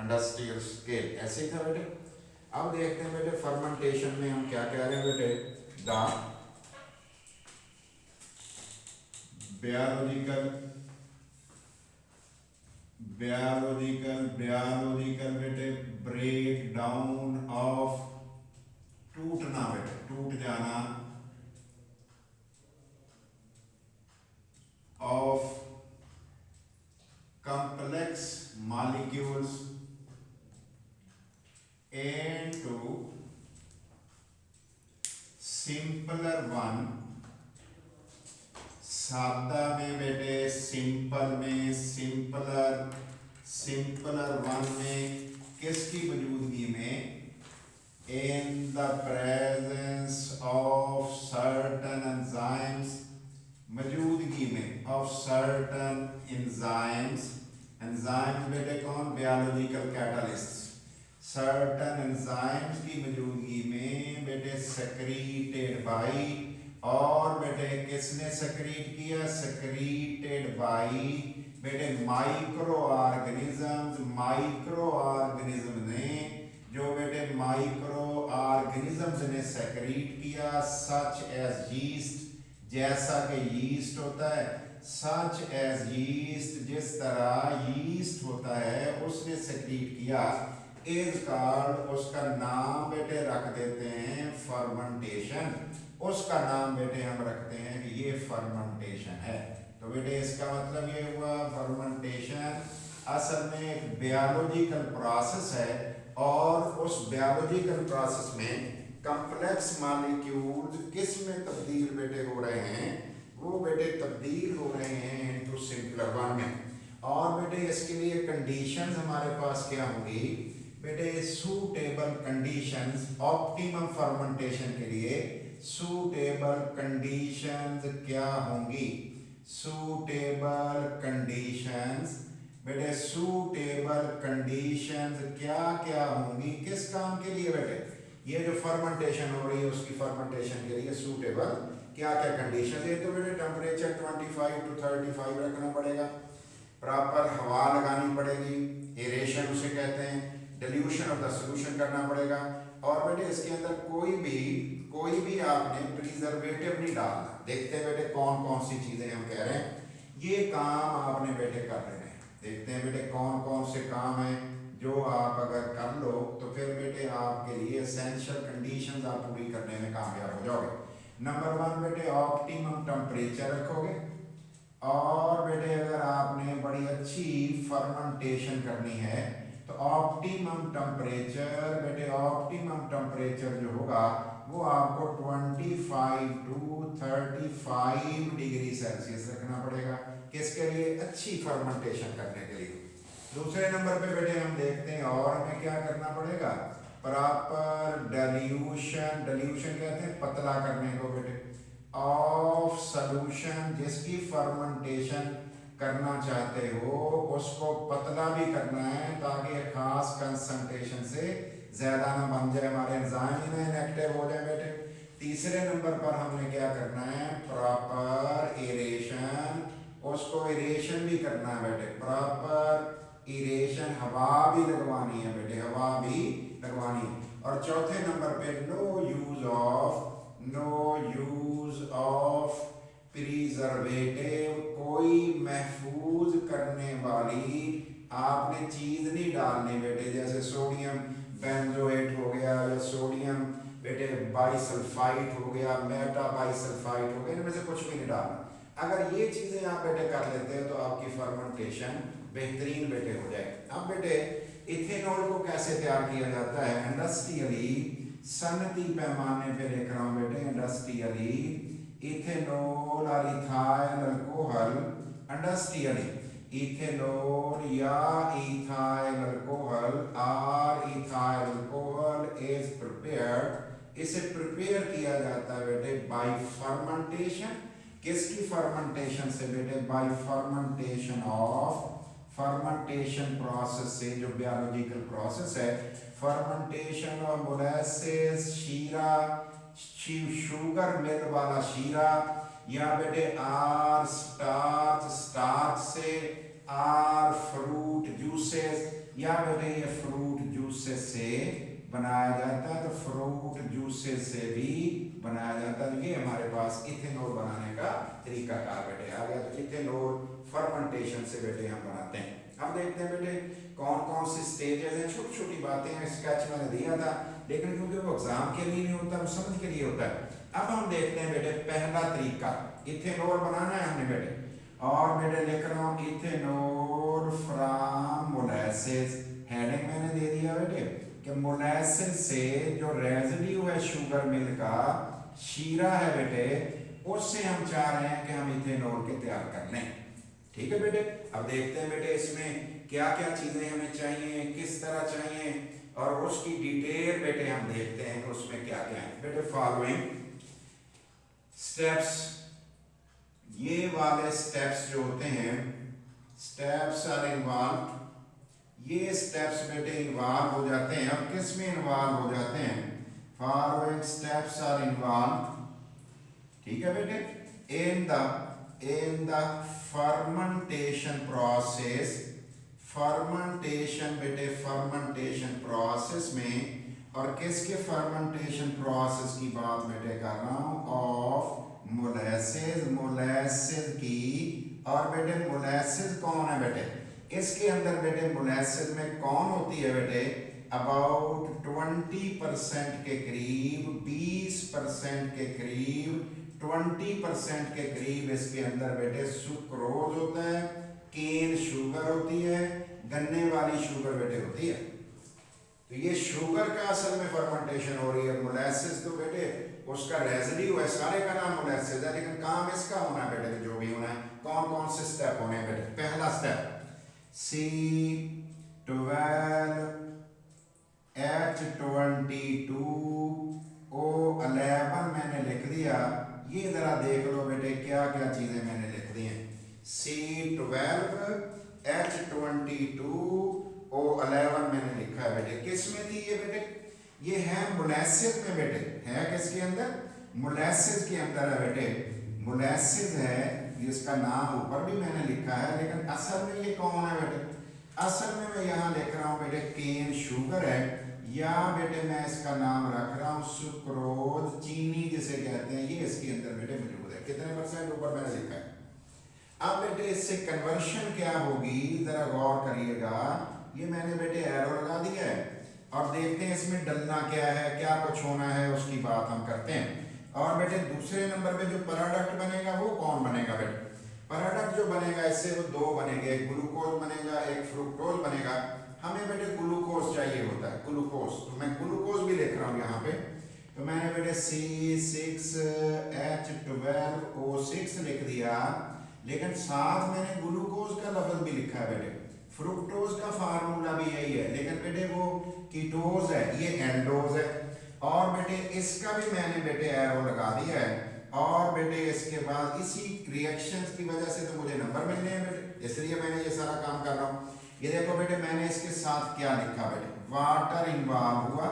Industrial scale, ऐसे ही था बेटे। अब देखते हैं बेटे फर्मेंटेशन में हम क्या कह रहे हैं बेटे, द बायोलॉजिकल बेटे ब्रेक डाउन ऑफ, टूटना बेटे, टूट जाना of complex molecules into simpler one, सादा में बेटे सिंपल में, सिंपलर वन में, किसकी मौजूदगी में, in the presence of certain enzymes, मौजूदगी में of certain enzymes, एंजाइम्स बेटे कौन, बायोलॉजिकल कैटलिस्ट्स, सर्टन एंजाइम्स की मौजूदगी में बेटे सेक्रीटेड बाई, और बेटे किसने सेक्रीट किया, सेक्रीटेड बाई बेटे माइक्रो ऑर्गेनिज्म ने, जो बेटे माइक्रो ऑर्गेनिज्म ने सेक्रीट किया, सच एज यीस्ट, जैसा कि यीस्ट होता है, सच एज यीस्ट, जिस तरह यीस्ट होता है उसने सेक्रीट किया, इज कॉल्ड, उसका नाम बेटे रख देते हैं फर्मेंटेशन, उसका नाम बेटे हम रखते हैं कि ये फर्मेंटेशन है। तो बेटे इसका मतलब ये हुआ फर्मेंटेशन असल में एक बायोलॉजिकल प्रोसेस है, और उस बायोलॉजिकल प्रोसेस में कॉम्प्लेक्स मॉलिक्यूल्स किस में तब्दील बेटे हो रहे हैं, वो बेटे तब्दील हो रहे हैं इनटू सिंपलर वन में। और बेटे इसके लिए कंडीशंस हमारे पास क्या होंगी बेटे, सूटेबल कंडीशंस, ऑप्टिमम फर्मेंटेशन के लिए सूटेबल कंडीशंस क्या होंगी, सूटेबल कंडीशंस बेटे, सूटेबल कंडीशंस क्या क्या होंगी, किस काम के लिए बेटे, ये जो फर्मेंटेशन हो रही है उसकी फर्मेंटेशन के लिए सूटेबल क्या क्या कंडीशन है। तो बेटे टेम्परेचर 25 to 35 रखना पड़ेगा, प्रॉपर हवा लगानी पड़ेगी, एरेशन उसे कहते हैं, डिल्यूशन ऑफ द सॉल्यूशन करना पड़ेगा, और बेटे इसके अंदर कोई भी आपने प्रिजर्वेटिव नहीं डालना। देखते हैं बेटे कौन कौन सी चीजें हम कह रहे हैं, ये काम आपने बेटे कर रहे हैं, देखते हैं बेटे कौन कौन से काम है जो आप अगर कर लो तो फिर बेटे आपके लिए एसेंशियल कंडीशंस आप पूरी करने में कामयाब हो जाओगे। नंबर 1 बेटे ऑप्टिमम टेम्परेचर रखोगे, और बेटे अगर आपने बड़ी अच्छी फर्मेंटेशन करनी है तो ऑप्टिमम टेम्परेचर बेटे, ऑप्टिमम टेम्परेचर जो होगा वो आपको 25 to 35 डिग्री सेल्सियस रखना पड़ेगा, किसके लिए, अच्छी फर्मेंटेशन करने के लिए। दूसरे नंबर पे बेटे हम देखते हैं और हमें क्या करना पड़ेगा, प्रॉपर डिल्यूशन कहते हैं पतला करने को बेटे, ऑफ सॉल्यूशन, जिसकी फर्मेंटेशन करना चाहते हो उसको पतला भी करना है ताकि खास कंसंट्रेशन से ज्यादा ना बन जाए, हमारे एंजाइम इनएक्टिव हो जाए बेटे। तीसरे नंबर पर हमने क्या करना है, प्रॉपर एरेशन, उसको एरेशन भी करना है बेटे, प्रॉपर इरेशन, हवा भी लगवानी है बेटे, हवा भी लगवानी है। और चौथे नंबर पे नो यूज ऑफ प्रिजर्वेटिव, कोई महफूज करने वाली आपने चीज नहीं डालनी बेटे, जैसे सोडियम बेंजोएट हो गया या सोडियम बेटे बाइसल्फाइड हो गया, मेटा बाइसल्फाइड हो गया, इनमें से कुछ भी नहीं डालना। अगर ये चीजें आप बेटे कर लेते हैं तो आपकी फर्मेंटेशन बेहतरीन बेटे हो जाए। अब बेटे इथेनॉल को कैसे तैयार किया जाता है इंडस्ट्रियली, सनती पैमाने पे लिख रहा हूं बेटे, इंडस्ट्रियली इथेनॉल और इथाइल अल्कोहल, इंडस्ट्रियली इथेनॉल या इथाइल अल्कोहल और इथाइल अल्कोहल इज प्रिपेयर्ड, इसे प्रिपेयर किया जाता है बेटे बाय फर्मेंटेशन, किसकी फर्मेंटेशन से बेटे, bye fermentation of, fermentation process से, जो बायोलॉजिकल प्रोसेस है, फर्मेंटेशन ऑफ मोलेसेस, शीरा, शुगर मिल वाला शीरा, या बेटे आर स्टार्च से, आर फ्रूट जूसेस, या बेटे ये फ्रूट जूसेस से बनाया जाता है, तो फ्रूट जूसेस से भी बनाया जाता है। ये हमारे पास इथेनॉल बनाने का तरीका कार बेटे आ गया। तो इथेनॉल फर्मेंटेशन से बेटे हम बनाते हैं। अब देखते हैं बेटे कौन कौन सी स्टेजेस हैं। छोटी छोटी बातें हैं, स्केच मैंने दिया था, लेकिन क्योंकि वो एग्जाम के लिए नहीं होता, वो समझ के लिए होता है। अब हम देखते हैं बेटे पहला तरीका, इथेनॉल बनाना है हमने बेटे, और बेटे लिख रहा हूँ इथेनॉल फ्रॉम मोलेसेस। हेडिंग मैंने दे दिया बेटे कि मोलेसेस से जो रेजिड्यू है शुगर मिल का, शीरा है बेटे, उससे हम चाह रहे हैं कि हम इथेनॉल के तैयार कर लें। ठीक है बेटे। अब देखते हैं बेटे इसमें क्या क्या चीजें हमें चाहिए, किस तरह चाहिए, और उसकी डिटेल बेटे हम देखते हैं कि उसमें क्या क्या है बेटे। फॉलोइंग स्टेप्स, ये वाले स्टेप्स जो होते हैं, स्टेप्स आर इन्वॉल्व, ये स्टेप्स बेटे इन्वॉल्व हो जाते हैं। और किस में इन्वॉल्व हो जाते हैं? फॉलोइंग स्टेप्स आर इन्वॉल्व, ठीक है बेटे, in the fermentation process, fermentation बेटे fermentation process में, और किसके fermentation process की बात बेटे कर रहा हूँ, ऑफ मोलेसेस, मोलेसेस की। और बेटे मोलेसेस कौन है बेटे? इसके अंदर बेटे मोलेसेस में कौन होती है बेटे? अबाउट 20% के करीब, 20% के करीब, 20% के करीब इसके अंदर बेटे सुक्रोज होता है, केन शुगर होती है, गन्ने वाली शुगर बेटे होती है। तो ये शुगर का असल में फर्मेंटेशन हो रही है। मोलेसेस तो बेटे उसका रेजिड्यू है, सारे का नाम मोलेसेस है, लेकिन काम इसका होना है बेटे, जो भी होना है। कौन कौन से स्टेप होने हैं बेटे? पहला स्टेप C12H22O11 मैंने लिख दिया। ये जरा देख लो बेटे क्या क्या चीजें मैंने लिख दी हैं। C12H22O11 मैंने लिखा है बेटे। किस में थी ये बेटे? ये है मोलेसेस में बेटे। है किसके अंदर? मोलेसेस के अंदर है बेटे। मोलेसेस है, जिसका नाम ऊपर भी मैंने लिखा है, लेकिन असल में ये कौन है बेटे? असल में मैं यहाँ लिख रहा हूँ बेटे केन शुगर है, या बेटे मैं इसका नाम रख रहा हूँ सुक्रोज, चीनी जिसे कहते हैं, ये इसके अंदर बेटे मौजूद है। कितने % ऊपर मैंने लिखा है। अब बेटे इससे कन्वर्शन क्या होगी, जरा गौर करिएगा। ये मैंने बेटे एरो लगा दिया है, और देखते हैं इसमें डलना क्या है, क्या कुछ होना है, उसकी बात हम करते हैं। और बेटे दूसरे नंबर पे जो प्रोडक्ट बनेगा वो कौन बनेगा बेटे? प्रोडक्ट जो बनेगा इससे वो दो बनेंगे, एक ग्लूकोज बनेगा, एक फ्रुक्टोज बनेगा। हमें बेटे ग्लूकोज चाहिए होता है, ग्लूकोज, तो मैं ग्लूकोज भी लिख रहा हूँ यहाँ पे। तो मैंने बेटे C6H12O6 लिख दिया, लेकिन साथ मैंने ग्लूकोज का लफ्ज भी लिखा है बेटे। फ्रुक्टोज का फार्मूला भी यही है, लेकिन बेटे वो कीटोज है, ये एंडोज है। और बेटे इसका भी मैंने बेटे एरो लगा दिया है। और बेटे इसके बाद इसी रिएक्शंस की वजह से तो मुझे नंबर मिलने हैं बेटे, इसलिए मैंने ये सारा काम कर रहा हूँ। ये देखो बेटे मैंने इसके साथ क्या लिखा बेटे? वाटर इन्वॉल्व हुआ।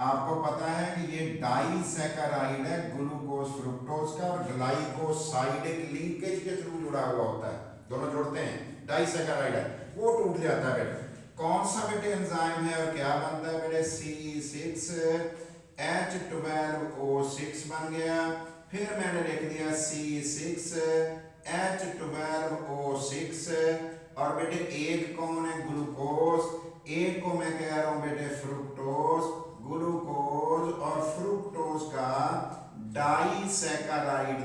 आपको पता है कि ये डाइसैकेराइड है, ग्लूकोज फ्रुक्टोज का, और ग्लाइकोसाइडिक लिंकेज के थ्रू जुड़ा हुआ होता है, दोनों जुड़ते हैं, डाइसैकेराइड है, वो टूट जाता है बेटे। कौन सा बेटे एंजाइम है और क्या बनता है बेटे? C6H12O6 बन गया। फिर मैंने लिख दिया C6H12O6, और बेटे एक कौन है? ग्लूकोज। एक को मैं कह रहा हूं बेटे फ्रुक्टोज। ग्लूकोज और फ्रुक्टोज का डाइसैकेराइड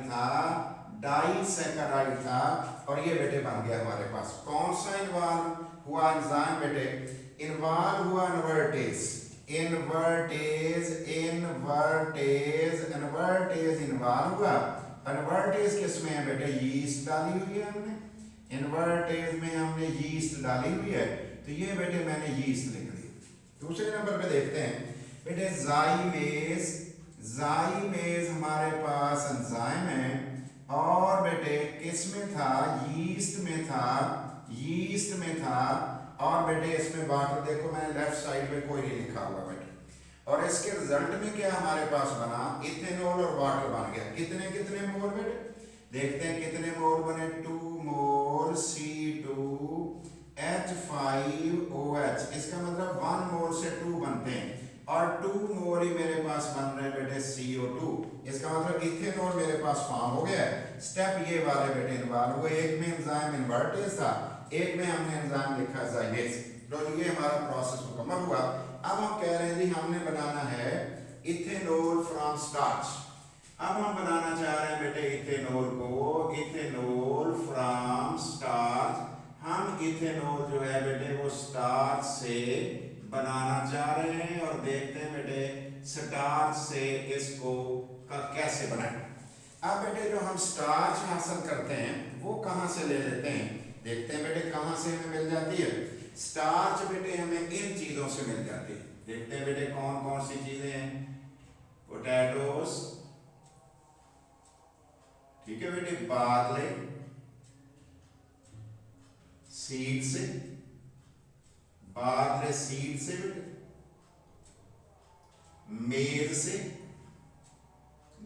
था, और ये बेटे बन गया हमारे पास। कौन सा इन्वॉल्व हुआ एंजाइम बेटे? इन्वॉल्व हुआ इन्वर्टेज इन्वॉल्व हुआ। इन्वर्टेज किसमें है बेटे? यीस्ट डाली हुई है हमने, इन्वर्टेज में हमने यीस्ट डाली हुई है, तो ये बेटे मैंने यीस्ट लिख दी। दूसरे नंबर पे देखते हैं बेटे जाइमेज हमारे पास एंजाइम है, और बेटे किस में था? यीस्ट में था। और बेटे इसमें वाटर, देखो मैंने लेफ्ट साइड में कोई नहीं लिखा हुआ बेटे। और इसके रिजल्ट में क्या हमारे पास बना? इथेनॉल और वाटर बन गया। कितने मोल बेटे? देखते हैं कितने मोल बने। 2 मोल C2 H5OH, इसका मतलब 1 मोल से 2 बनते हैं और 2 मोल ही मेरे पास बन रहे हैं बेटे CO2। इसका मतलब इथेनॉल मेरे पास फॉर्म हो गया है। स्टेप ये वाले बेटे इन्वॉल्व हुए, एक में एंजाइम इन्वर्टेज था, एक में हमने एंजाइम लिखा जाइलेज। तो ये हमारा प्रोसेस मुकम्मल हुआ। अब हम कह रहे हैं जी हमने बनाना है इथेनॉल फ्रॉम स्टार्च। अब हम बनाना चाह रहे हैं बेटे इथेनॉल को, इथेनॉल फ्रॉम स्टार्च। हम इथेनॉल जो है बेटे वो स्टार्च से बनाना चाह रहे हैं और देखते हैं बेटे स्टार्च से इसको कैसे बनाएं। अब बेटे जो हम स्टार्च हासिल करते हैं वो कहाँ से ले लेते हैं, देखते हैं बेटे कहाँ से हमें मिल जाती है। स्टार्च बेटे हमें इन चीजों से मिल जाती है। देखते हैं बेटे कौन कौन सी चीजें हैं। पोटैटोस, ठीक है बेटे, बार्ले सीड से, बार्ले सीड से बेटे, मेज से,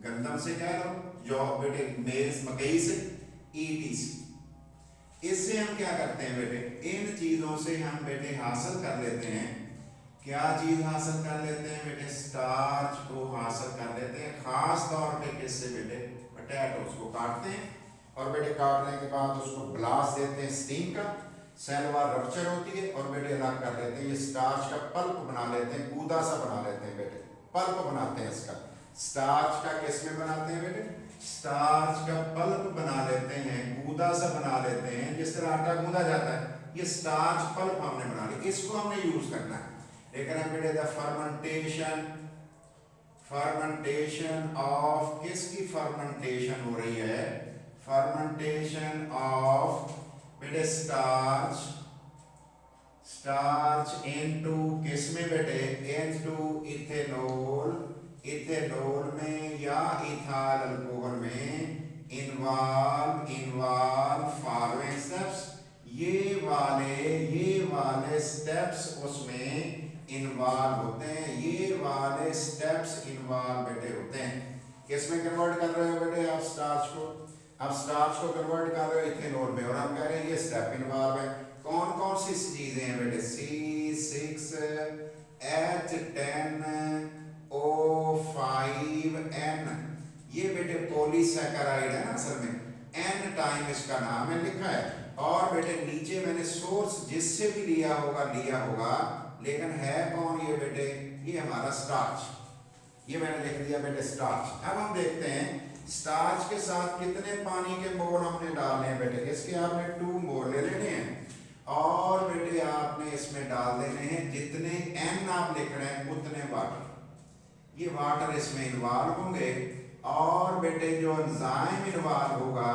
गंदम से कह लो, जौ बेटे मेज मकई से, ETC। इससे हम क्या करते हैं बेटे, इन चीजों से हम बेटे हासिल कर लेते हैं। क्या चीज हासिल कर लेते हैं बेटे, स्टार्च को हासिल कर लेते हैं। खास तौर पे किससे बेटे, पोटैटोस को काटते हैं और बेटे काटने के बाद उसको ब्लास्ट देते हैं स्टीम का, सेल वाल रप्चर होती है और बेटे अलग कर लेते हैं। ये स्टार्च का पल्प बना लेते हैं, गूदा सा बना लेते हैं बेटे, पल्प बनाते हैं इसका। स्टार्च का किस में बनाते हैं बेटे, स्टार्च का पल्प बना लेते हैं, गूदा सा बना लेते हैं, जिस तरह आटा गूंदा जाता है। ये स्टार्च पल्प हमने बना लिया, इसको हमने यूज करना है। लेकिन हम बेटे द फर्मेंटेशन, फर्मेंटेशन ऑफ, किसकी फर्मेंटेशन हो रही है, फर्मेंटेशन ऑफ बेटे स्टार्च, स्टार्च इनटू किस में बेटे, इनटू इथेनॉल, इथेनॉल में या इथाइल अल्कोहल में इन्वॉल्व, इन्वॉल्व फॉलोइंग स्टेप्स। ये वाले स्टेप्स उसमें इन्वॉल्व होते हैं, ये वाले स्टेप्स इन्वॉल्व बेटे होते हैं। किस में कन्वर्ट कर रहे हो बेटे आप स्टार्च को, अब स्टार्च को कन्वर्ट कर रहे हो इथेनॉल में और हम कह रहे हैं ये स्टेप इन्वॉल्व है। कौन कौन सी चीजें हैं बेटे, C6H10O5N, ये बेटे पॉलीसैकेराइड है ना, असल में N टाइम इसका नाम है लिखा है। और बेटे नीचे मैंने सोर्स जिससे भी लिया होगा, लेकिन है कौन ये बेटे, ये हमारा स्टार्च, ये मैंने लिख दिया बेटे स्टार्च। अब हम देखते हैं स्टार्च के साथ कितने पानी के मोल हमने डालने हैं बेटे। इसके आपने 2 मोल ले लेने हैं और बेटे आपने इसमें डाल देने हैं जितने N आप लिख रहे हैं उतने वाटर, ये वाटर इसमें इन्वॉल्व होंगे। और बेटे जो एंजाइम इन्वॉल्व होगा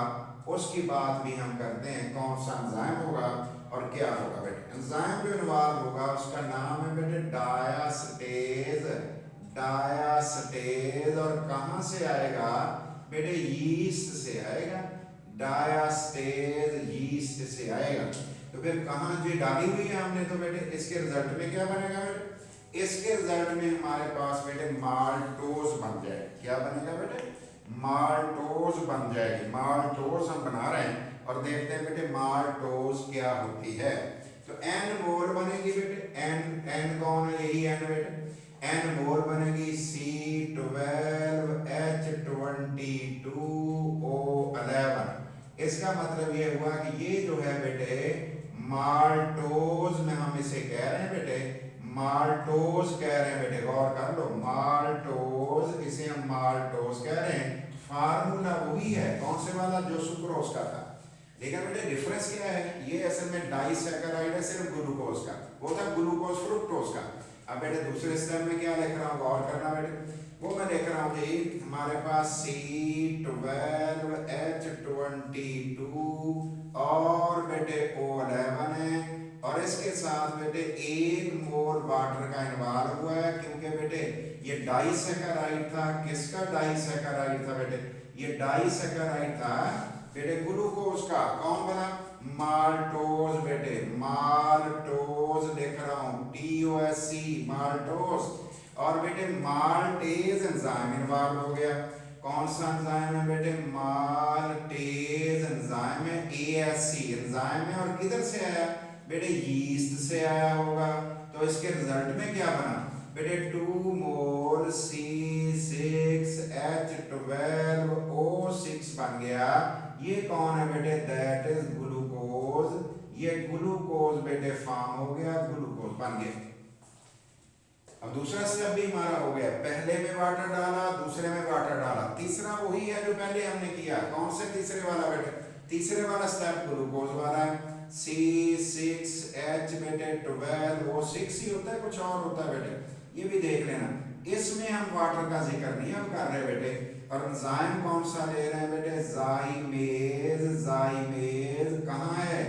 उसकी बात भी हम करते हैं, कौन सा एंजाइम होगा और क्या होगा बेटे। एंजाइम जो इन्वॉल्व होगा उसका नाम है बेटे डायास्टेज, डायास्टेज। और कहां से आएगा बेटे, यीस्ट से आएगा, डायास्टेज यीस्ट से आएगा। तो फिर कहां जो डाली हुई है हमने, तो बेटे इसके रिजल्ट में क्या बनेगा बेटे, इसके रिजल्ट में हमारे पास बेटे माल्टोज बन जाए। क्या बनेगा बेटे, माल्टोज बन जाएगी। माल्टोज हम बना रहे हैं और देखते हैं बेटे माल्टोज क्या होती है। तो N मोल बनेगी बेटे, N कौन है, यही N बेटे, N मोल बनेगी C12H22O11। इसका मतलब ये हुआ कि ये जो है बेटे माल्टोज में हम इसे कह रहे हैं बेटे, माल्टोज कह रहे हैं बेटे, गौर कर लो, माल्टोज, इसे हम माल्टोज कह रहे हैं। फार्मूला वही है, कौन से वाला, जो सुक्रोज का था, लेकिन बेटे डिफरेंस क्या है, ये असल में डाइसैकेराइड है सिर्फ ग्लूकोज का, वो था ग्लूकोज फ्रुक्टोज का। अब बेटे दूसरे स्टेप में क्या लिख रहा हूँ, गौर करना बेटे, वो मैं लिख रहा हूँ जी हमारे पास C12H22 और बेटे O11 है और इसके साथ बेटे 1 मोल वाटर का इन्वॉल्व हुआ है, क्योंकि बेटे ये डाइसैकेराइड था। किसका डाइसैकेराइड था बेटे, ये डाइसैकेराइड था बेटे ग्लूकोज का। कौन बना, माल्टोज बेटे, माल्टोज लिख रहा हूं TOSC, माल्टोज। और बेटे माल्टेज एंजाइम इन्वॉल्व हो गया। कौन सा एंजाइम है बेटे, माल्टेज एंजाइम है, ASC एंजाइम है। और किधर से आया, बेटे यीस्ट से आया होगा, तो इसके रिजल्ट में क्या बना बेटे 2 मोल C6H12O6 बन गया। ये कौन है बेटे, दैट इज ग्लूकोज। ये ग्लूकोज बेटे फॉर्म हो गया, ग्लूकोज बन गया। अब दूसरा स्टेप भी हमारा हो गया, पहले में वाटर डाला, दूसरे में वाटर डाला, तीसरा वही है जो पहले हमने किया। कौन से तीसरे वाला बेटे, तीसरे वाला स्टेप ग्लूकोज वाला है। C6H बेटे 12O6 ही होता है, कुछ और होता है बेटे, ये भी देख लेना। इसमें हम वाटर का जिक्र नहीं हम कर रहे बेटे। और एंजाइम कौन सा ले रहे हैं बेटे, जाइमेज। जाइमेज कहाँ है,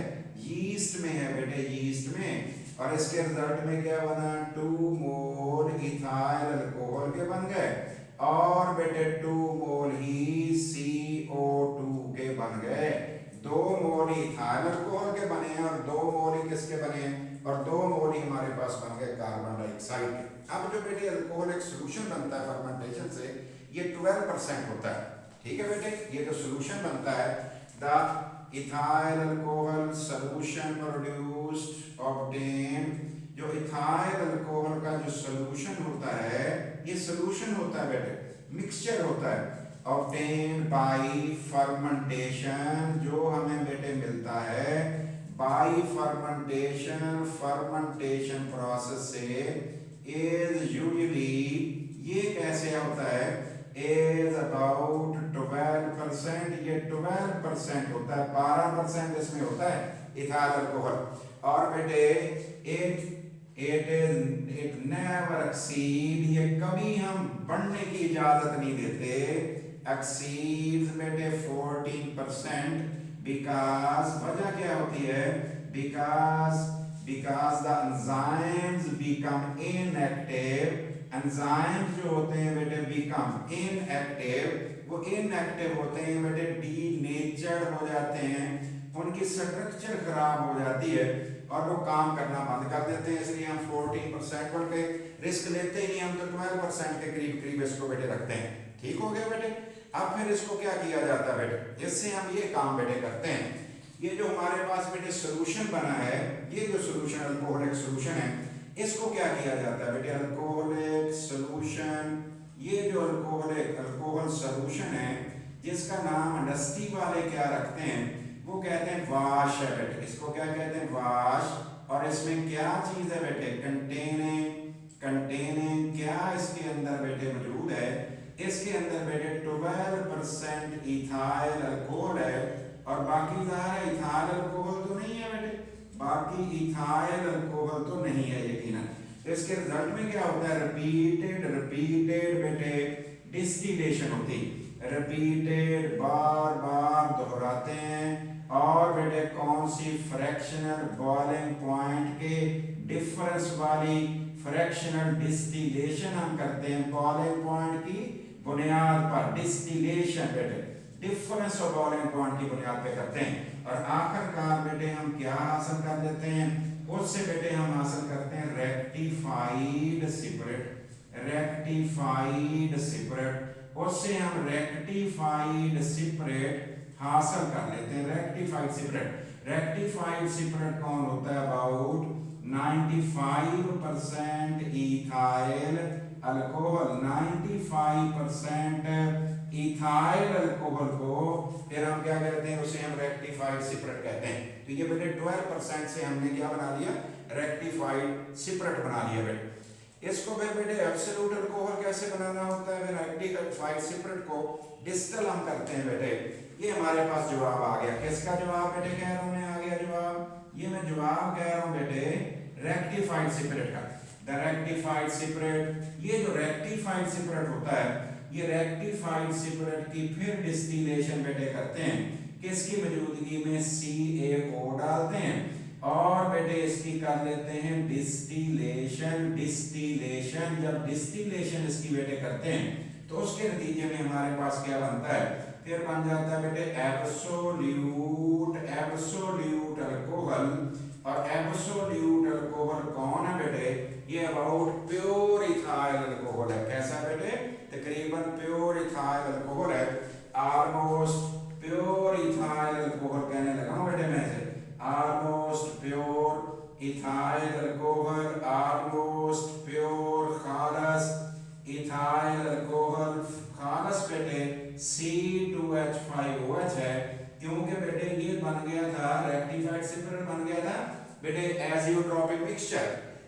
यीस्ट में है बेटे, यीस्ट में। और इसके रिजल्ट में क्या बना, 2 मोल इथाइल अल्कोहल के बन गए, और बेटे 2 मोल ही CO2 के बन गए। 2 मोल इथाइल अल्कोहल के बने हैं, और 2 मोल ही किसके बने हैं, और 2 मोल ही हमारे पास बन गए कार्बन डाइऑक्साइड के। अब जो बेटे अल्कोहल एक सोल्यूशन बनता है फर्मेंटेशन से, ये 12% होता है, ठीक है बेटे। ये जो सोल्यूशन बनता है, the ethyl alcohol solution produced obtained, जो इथाइल अल्कोहल का जो सॉल्यूशन होता है, ये सॉल्यूशन होता है बेटे, मिक्सचर होता है, ऑब्टेन्ड बाय फर्मेंटेशन, जो हमें बेटे मिलता है बाय फर्मेंटेशन, फर्मेंटेशन प्रोसेस से, इज यूजुअली, ये कैसे होता है, is about 12%, ये 12% होता है, 12% इसमें होता है इथाइल अल्कोहल। और बेटे it never exceed, ये कभी हम बढ़ने की इजाजत नहीं देते, exceeds बेटे 14%, because वजह क्या होती है, because the enzymes become inactive, enzymes जो होते हैं बेटे बिकम इनएक्टिव, वो इनएक्टिव होते हैं बेटे, डीनेचर्ड हो जाते हैं, उनकी स्ट्रक्चर खराब हो जाती है और वो काम करना बंद कर देते हैं। इसलिए हम 14% के रिस्क लेते ही नहीं, हम तो 12% के करीब इसको बेटे रखते हैं। ठीक हो गया बेटे। अब फिर इसको क्या किया जाता है बेटे, इससे हम ये काम बेटे करते हैं, ये जो हमारे पास बेटे सोल्यूशन बना है, ये जो सोल्यूशन अल्कोहलिक सोल्यूशन है, इसको क्या किया जाता है बेटे, अल्कोहलिक सॉल्यूशन, ये जो अल्कोहल सॉल्यूशन है, जिसका नाम इंडस्ट्री वाले क्या रखते हैं, वो कहते हैं वाश है बेटे। इसको क्या कहते हैं, वाश। और इसमें क्या चीज है बेटे, कंटेनिंग क्या इसके अंदर बेटे मौजूद है, इसके अंदर बेटे 12% इथाइल अल्कोहल है, और बाकी ज़ाहिर इथाइल अल्कोहल तो नहीं है बेटे, बाकी इथाइल अल्कोहल तो नहीं है यकीनन। तो इसके रिजल्ट में क्या होता है, रिपीटेड बेटे डिस्टिलेशन होती, रिपीटेड बार बार दोहराते हैं, और बेटे कौन सी फ्रैक्शनल बॉइलिंग पॉइंट के डिफरेंस वाली फ्रैक्शनल डिस्टिलेशन हम करते हैं, बॉइलिंग पॉइंट की बुनियाद पर डिस्टिलेशन बेटे डिफरेंस ऑफ बॉइलिंग पॉइंट की बुनियाद पे करते हैं। और आखिरकार बेटे हम क्या हासिल कर लेते हैं, उससे बेटे हम हासिल करते हैं रेक्टिफाइड सेपरेट, उससे हम रेक्टिफाइड सेपरेट हासिल कर लेते हैं। रेक्टिफाइड सेपरेट कौन होता है, about 95% ethyl alcohol, 95% ethyl alcohol को फिर हम क्या कहते हैं, उसे हम रेक्टिफाइड सेपरेट कहते हैं। तो ये बेटे 12% से हमने क्या बना लिया, रेक्टिफाइड सेपरेट बना लिया बेटे। इसको फिर बेटे एब्सोल्यूट अल्कोहल कैसे बनाना होता है, रेक्टिफाइड सेपरेट को डिस्टिल हम करते हैं बेटे। ये हमारे पास जवाब आ गया, किसका जवाब बेटे कह रहा हूं मैं, आ गया जवाब, ये मैं जवाब कह रहा हूं बेटे रेक्टिफाइड सेपरेट का। द रेक्टिफाइड सेपरेट, ये जो रेक्टिफाइड सेपरेट होता है, ये रेक्टिफाइड सेपरेट की फिर डिस्टिलेशन बेटे करते हैं, किसकी मौजूदगी में, CaO डालते हैं, और बेटे इसकी कर लेते हैं डिस्टिलेशन। जब डिस्टिलेशन इसकी बेटे करते हैं तो उसके नतीजे में हमारे पास क्या बनता है, फिर बन जाता है बेटे एब्सोल्यूट अल्कोहल। और एब्सोल्यूट अल्कोहल कौन है बेटे, ये अबाउट प्योर इथाइल अल्कोहल है। कैसा बेटे, तकरीबन प्योर इथाइल अल्कोहल है, ऑलमोस्ट प्योर इथाइल अल्कोहल कहने लगा हूं बेटे मैं इसे, ऑलमोस्ट प्योर मिक्सचर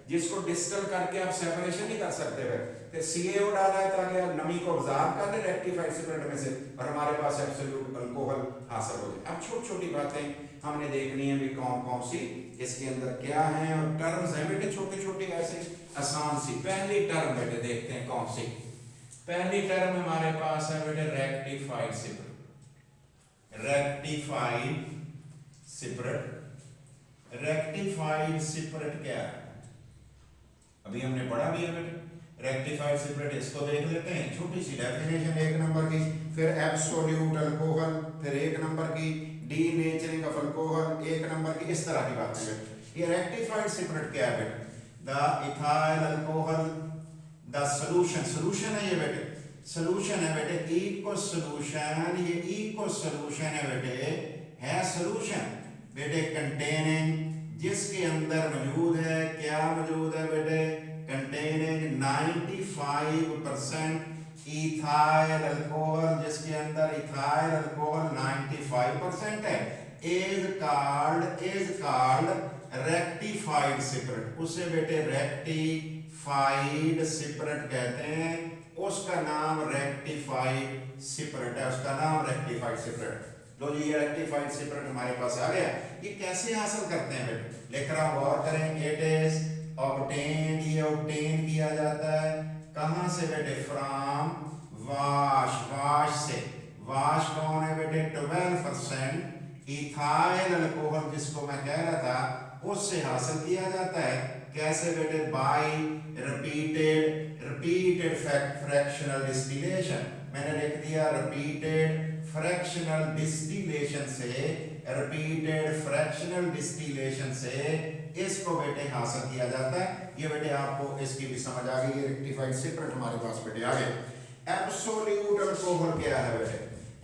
जिसको डिस्टिल करके आप सेपरेशन नहीं कर सकते फिर CaO डाला है ताकि नमी को ऑब्जॉर्ब कर ले रेक्टिफाइड सेपरेट में से और हमारे पास एब्सोल्यूट अल्कोहल हासिल हो जाए। अब छोटी छोटी बातें हमने देखनी है भी कौन कौन सी इसके अंदर क्या है और टर्म्स हैं बेटे छोटी छोटी ऐसे आसान सी। पहली टर्म बेटे देखते हैं कौन सी। पहली टर्म हमारे पास है बेटे rectified separate. Rectified separate. Rectified separate क्या है अभी हमने पढ़ा भी है बेटे। रेक्टिफाइड सेपरेट इसको देख लेते हैं छोटी सी डेफिनेशन 1 नंबर की, फिर एब्सोल्यूट अल्कोहल, फिर 1 नंबर की डीनेचरिंग ऑफ अल्कोहल 1 नंबर की, इस तरह की बातें बेटे। ये रेक्टिफाइड सेपरेट क्या है बेटे? The ethyl alcohol the solution, solution है ये बेटे, सॉल्यूशन है बेटे, इक्वल सॉल्यूशन, ये इक्वल सॉल्यूशन है बेटे, है सॉल्यूशन बेटे कंटेनिंग, जिसके अंदर मौजूद है क्या मौजूद है बेटे? कंटेनिंग 95% इथाइल अल्कोहल, जिसके अंदर इथाइल अल्कोहल 95% है, इज कॉल्ड रेक्टिफाइड सेपरेट। उसे बेटे रेक्टिफाइड सेपरेट कहते हैं, उसका नाम रेक्टिफाइड सेपरेट है, उसका नाम रेक्टिफाइड सेपरेट। लो जी ये रेक्टिफाइड सेपरेट हमारे पास आ गया। ये कैसे हासिल करते हैं बेटे? लिख रहा हूं गौर करें। इट इज ऑब्टेन्ड, ये ऑब्टेन किया जाता है कहां से बेटे? फ्रॉम वाश, वाश से। वाश कौन है बेटे? 12% इथाइल अल्कोहल जिसको मैं कह रहा था उससे हासिल किया जाता है। कैसे बेटे? By repeated fractional distillation. मैंने लिख दिया रिपीटेड फ्रैक्शनल डिस्टिलेशन से, रिपीटेड फ्रैक्शनल डिस्टिलेशन से इसको बेटे हासिल किया जाता है। ये बेटे आपको इसकी भी समझ आ गई। रेक्टिफाइड सेपरेट हमारे पास बेटे आ गए। एब्सोल्यूट अल्कोहल क्या है बेटे?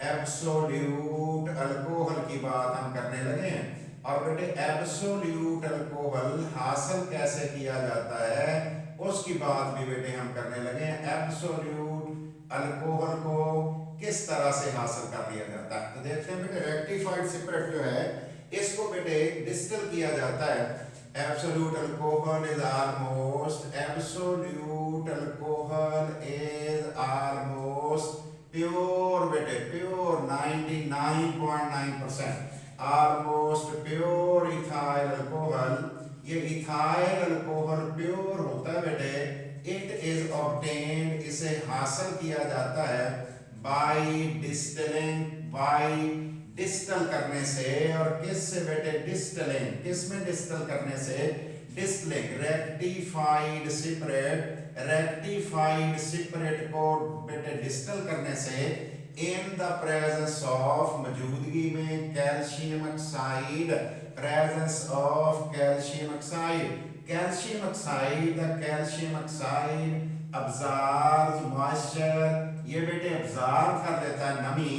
एब्सोल्यूट अल्कोहल की बात हम करने लगे हैं। और बेटे एब्सोल्यूट अल्कोहल हासिल कैसे किया जाता है उसकी बात भी बेटे हम करने लगे हैं। एब्सोल्यूट अल्कोहल को किस तरह से हासिल कर लिया जाता है तो देखते हैं बेटे। रेक्टिफाइड सेपरेट जो है इसको बेटे डिस्टिल किया जाता है। Absolute alcohol is almost, absolute alcohol is almost pure बेटे, pure 99.9% almost pure ethyl alcohol. ये इथाइल अल्कोहल प्योर होता है बेटे। इट इज ऑब्टेन्ड, इसे हासिल किया जाता है बाय डिस्टिलिंग, बाय डिस्टिल करने से। और किस से बेटे? डिस्टिलिंग, किस में डिस्टिल करने से? Distilling. Rectified separate, rectified separate को बेटे डिस्टिल करने से इन द प्रेजेंस ऑफ, मौजूदगी में calcium oxide, presence of calcium oxide, calcium oxide, the calcium oxide absorb moisture, ये बेटे अब्जॉर्ब कर लेता है नमी।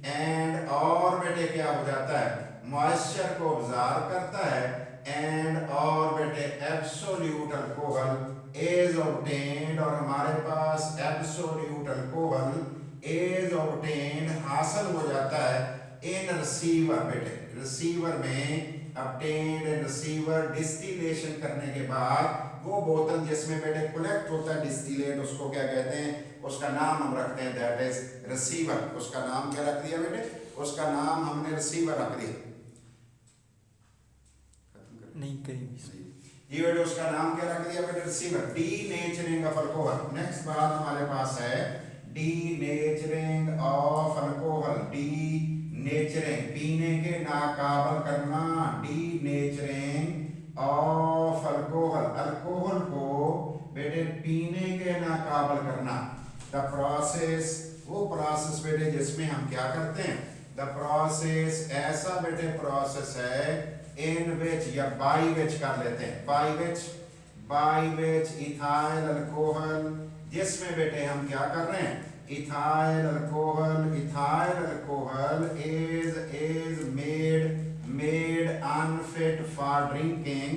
एंड और बेटे क्या हो जाता है? मॉइस्चर को अब्जॉर्ब करता है। एंड और बेटे एब्सोल्यूट अल्कोहल इज ऑब्टेन्ड, और हमारे पास एब्सोल्यूट अल्कोहल इज ऑब्टेन्ड हासिल हो जाता है इन रिसीवर बेटे, रिसीवर में ऑब्टेन्ड, रिसीवर डिस्टिलेशन करने के बाद वो बोतल जिसमें बेटे कलेक्ट होता है डिस्टिलेट, उसको क्या कहते हैं? उसका नाम हम रखते हैं दैट इज रिसीवर। उसका नाम क्या रख दिया बेटे? उसका नाम हमने रिसीवर रख दिया। नहीं कहीं ये बेटे उसका नाम क्या रख दिया बेटे? Receiver. Denaturing of alcohol. Next बात हमारे पास है डीनेचरिंग ऑफ अल्कोहल। डीनेचरिंग, पीने के नाकाबिल करना। डीनेचरिंग ऑफ अल्कोहल, अल्कोहल को बेटे पीने के नाकाबिल करना। द प्रोसेस, वो प्रोसेस बेटे जिसमें हम क्या करते हैं? द प्रोसेस, ऐसा बेटे प्रोसेस है इन विच या बाई विच कर लेते हैं, बाई विच इथाइल अल्कोहल, जिसमें बेटे हम क्या कर रहे हैं? Ethyl alcohol, ethyl alcohol is made unfit for drinking,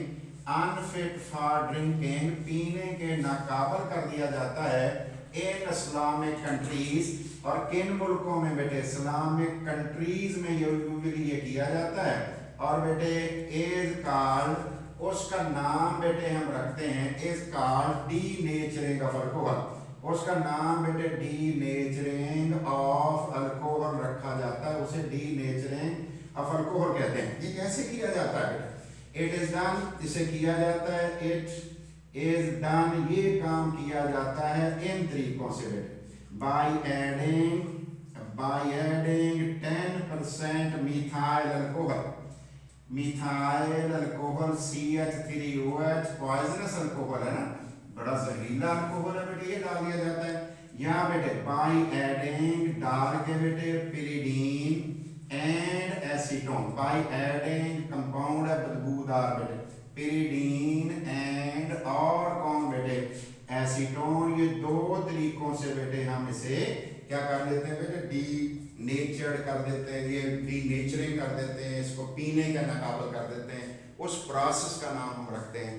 unfit for drinking, पीने के नाकाबिल कर दिया जाता है इन इस्लामिक कंट्रीज। और किन मुल्कों में बेटे? इस्लामिक कंट्रीज में यूजुअली ये किया जाता है। और बेटे इज कॉल्ड, उसका नाम बेटे हम रखते हैं is called denaturing of alcohol. उसका नाम बेटे डीनेचरिंग ऑफ अल्कोहल रखा जाता है, उसे डीनेचरिंग ऑफ अल्कोहल कहते हैं। ये कैसे किया जाता है बेटा? इट इज डन, इसे किया जाता है, इट इज डन, ये काम किया जाता है इन तरीकों से बेटे, by adding 10% methyl alcohol, methyl alcohol CH3OH poisonous alcohol है ना, बड़ा जहरीला अल्कोहल है बेटे, ये डाल दिया जाता है यहाँ बेटे। बाई एडिंग डाल के बेटे pyridine and acetone, by adding compound है बदबूदार बेटे, पिरिडीन एंड और कौन बेटे एसीटोन। ये दो तरीकों से बेटे हम इसे क्या कर देते हैं बेटे, डी नेचर्ड कर देते हैं, ये डीनेचरिंग कर देते हैं, इसको पीने का नाकाबल कर देते हैं। उस प्रोसेस का नाम हम रखते हैं